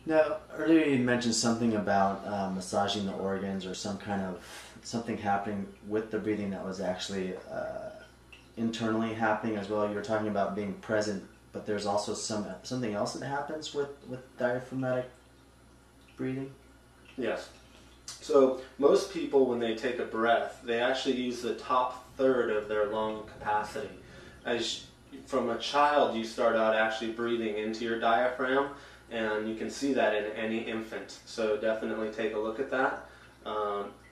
Now, earlier you mentioned something about massaging the organs or something happening with the breathing that was actually internally happening as well. You were talking about being present, but there's also something else that happens with diaphragmatic breathing? Yes. So most people, when they take a breath, they actually use the top third of their lung capacity. From a child, you start out actually breathing into your diaphragm, and you can see that in any infant. So definitely take a look at that.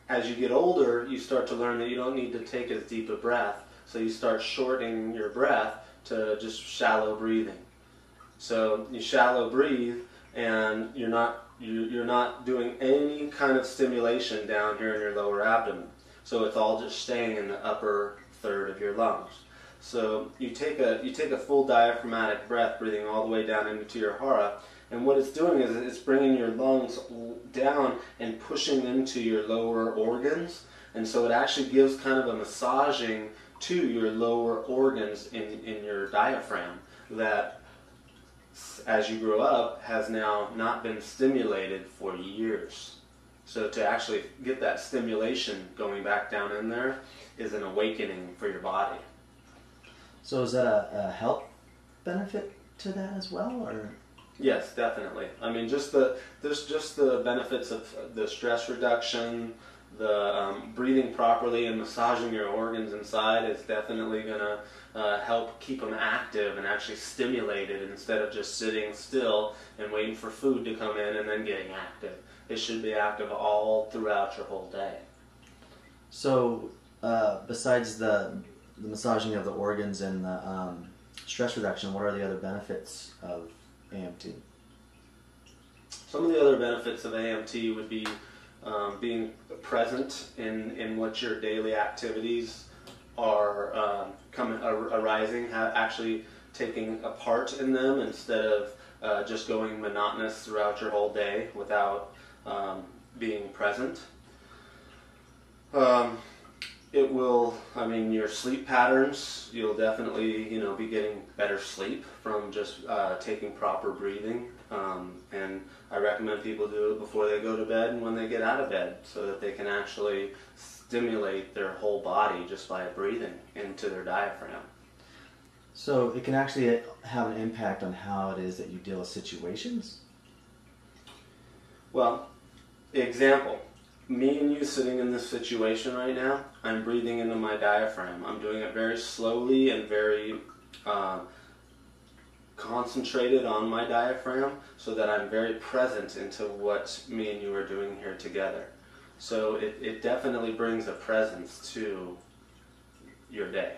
As you get older, you start to learn that you don't need to take as deep a breath, so you start shortening your breath to just shallow breathing. So you shallow breathe, and you're not doing any kind of stimulation down here in your lower abdomen. So it's all just staying in the upper third of your lungs. So you take a full diaphragmatic breath, breathing all the way down into your hara, and what it's doing is it's bringing your lungs down and pushing into your lower organs, and so it actually gives kind of a massaging to your lower organs in your diaphragm that, as you grow up, has now not been stimulated for years. So to actually get that stimulation going back down in there is an awakening for your body. So is that a health benefit to that as well, or? Yes, definitely. I mean, there's just the benefits of the stress reduction, the breathing properly and massaging your organs inside is definitely going to help keep them active and actually stimulated instead of just sitting still and waiting for food to come in and then getting active. It should be active all throughout your whole day. So besides the massaging of the organs and the stress reduction, what are the other benefits of AMT? Some of the other benefits of AMT would be being present in what your daily activities are arising, actually taking a part in them instead of just going monotonous throughout your whole day without being present. It will, I mean, your sleep patterns, you'll definitely, be getting better sleep from just taking proper breathing. And I recommend people do it before they go to bed and when they get out of bed so that they can actually stimulate their whole body just by breathing into their diaphragm. So it can actually have an impact on how it is that you deal with situations? Well, example. Me and you sitting in this situation right now, I'm breathing into my diaphragm. I'm doing it very slowly and very concentrated on my diaphragm so that I'm very present into what me and you are doing here together. So it definitely brings a presence to your day.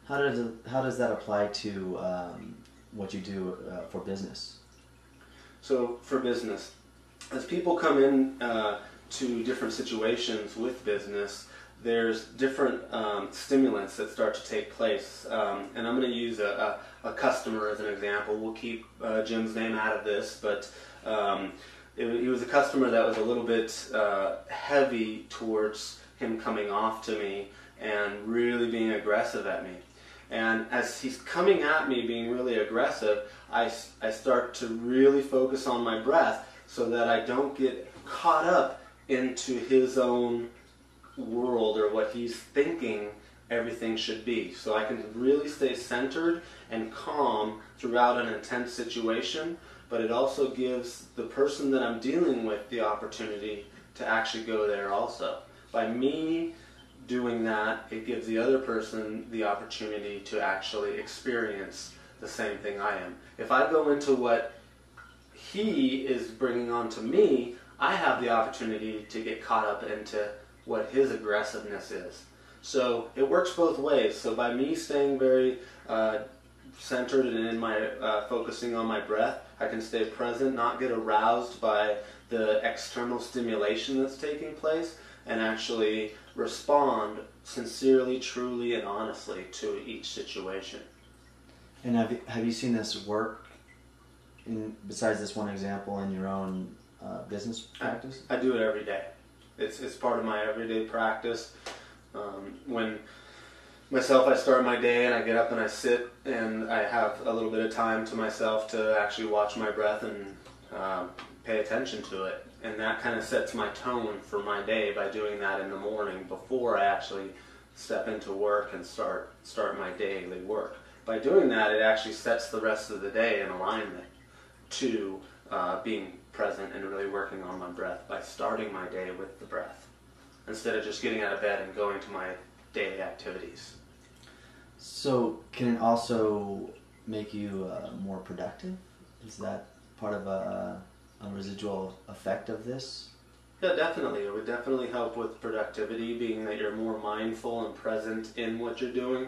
How does that apply to what you do for business? So for business, as people come in to different situations with business, there's different stimulants that start to take place. And I'm going to use a customer as an example. We'll keep Jim's name out of this, but he was a customer that was a little bit heavy towards him coming off to me and really being aggressive at me. And as he's coming at me being really aggressive, I start to really focus on my breath so that I don't get caught up into his own world or what he's thinking everything should be. So I can really stay centered and calm throughout an intense situation, but it also gives the person that I'm dealing with the opportunity to actually go there also. By me doing that, it gives the other person the opportunity to actually experience the same thing I am. If I go into what he is bringing on to me, I have the opportunity to get caught up into what his aggressiveness is. So it works both ways. So by me staying very centered and in my focusing on my breath, I can stay present, not get aroused by the external stimulation that's taking place, and actually respond sincerely, truly, and honestly to each situation. And have you seen this work, besides this one example, in your own business practice? I do it every day. It's part of my everyday practice. When I start my day and I get up and I sit and I have a little bit of time to myself to actually watch my breath and pay attention to it. And that kind of sets my tone for my day by doing that in the morning before I actually step into work and start my daily work. By doing that, it actually sets the rest of the day in alignment to being present and really working on my breath by starting my day with the breath instead of just getting out of bed and going to my daily activities. So can it also make you more productive? Is that part of a residual effect of this? Yeah, definitely. It would definitely help with productivity, being that you're more mindful and present in what you're doing.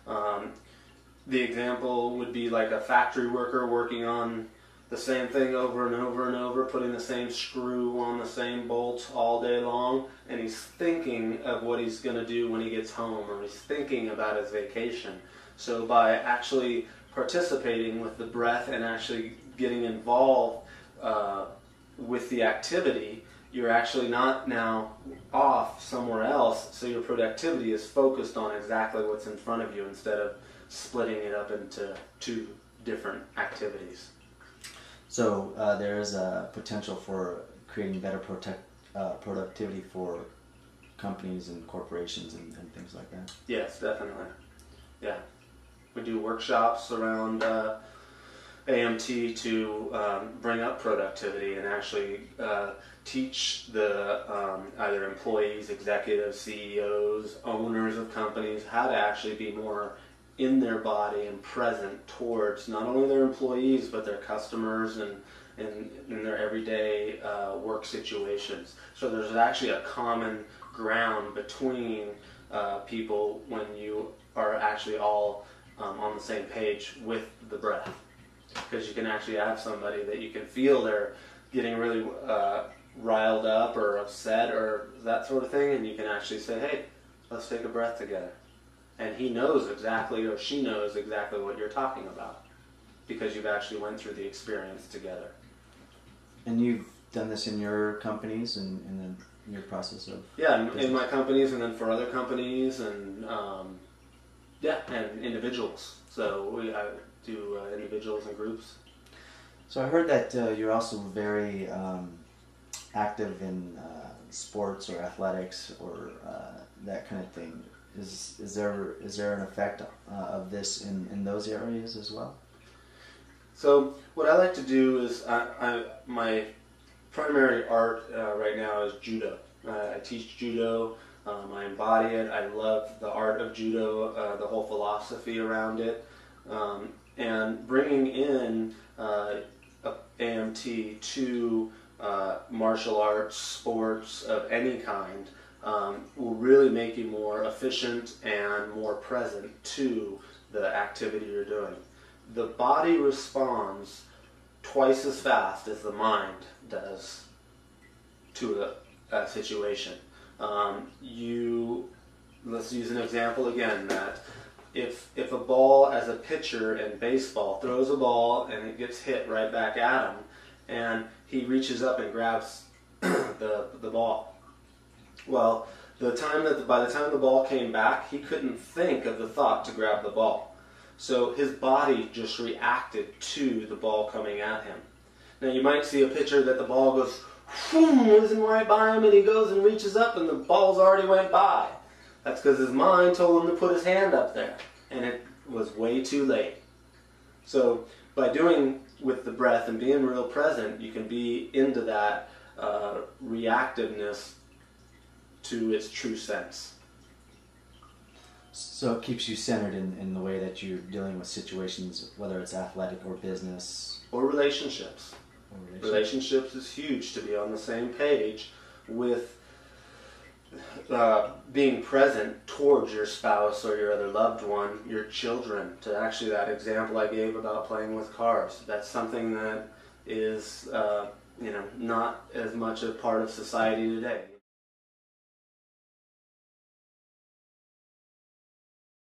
The example would be like a factory worker working on the same thing over and over and over, putting the same screw on the same bolt all day long, and he's thinking of what he's going to do when he gets home, or he's thinking about his vacation. So by actually participating with the breath and actually getting involved with the activity, you're actually not now off somewhere else, so your productivity is focused on exactly what's in front of you instead of splitting it up into two different activities. So there is a potential for creating better productivity for companies and corporations and things like that? Yes, definitely. Yeah. We do workshops around AMT to bring up productivity and actually teach the either employees, executives, CEOs, owners of companies how to actually be more in their body and present towards not only their employees but their customers and in their everyday work situations. So there's actually a common ground between people when you are actually all on the same page with the breath. Because you can actually have somebody that you can feel they're getting really riled up or upset or that sort of thing, and you can actually say, hey, let's take a breath together. And he knows exactly, or she knows exactly what you're talking about because you've actually went through the experience together. And you've done this in your companies and in your process of... Yeah, in my companies and then for other companies and and individuals. So I do individuals and groups. So I heard that you're also very active in sports or athletics or that kind of thing. Is there an effect of this in those areas as well? So what I like to do is my primary art right now is judo. I teach judo. I embody it. I love the art of judo, the whole philosophy around it, and bringing in AMT to martial arts, sports of any kind, will really make you more efficient and more present to the activity you're doing. The body responds twice as fast as the mind does to a situation. Let's use an example again, that if a ball, as a pitcher in baseball, throws a ball and it gets hit right back at him, and he reaches up and grabs the ball. Well, by the time the ball came back, he couldn't think of the thought to grab the ball. So his body just reacted to the ball coming at him. Now you might see a pitcher that the ball goes whizzing right by him, and he goes and reaches up and the ball's already went by. That's because his mind told him to put his hand up there, and it was way too late. So by doing with the breath and being real present, you can be into that reactiveness to its true sense. So it keeps you centered in the way that you're dealing with situations, whether it's athletic or business. Or relationships. Relationships is huge, to be on the same page with being present towards your spouse or your other loved one, your children. To actually, that example I gave about playing with cars, that's something that is not as much a part of society today.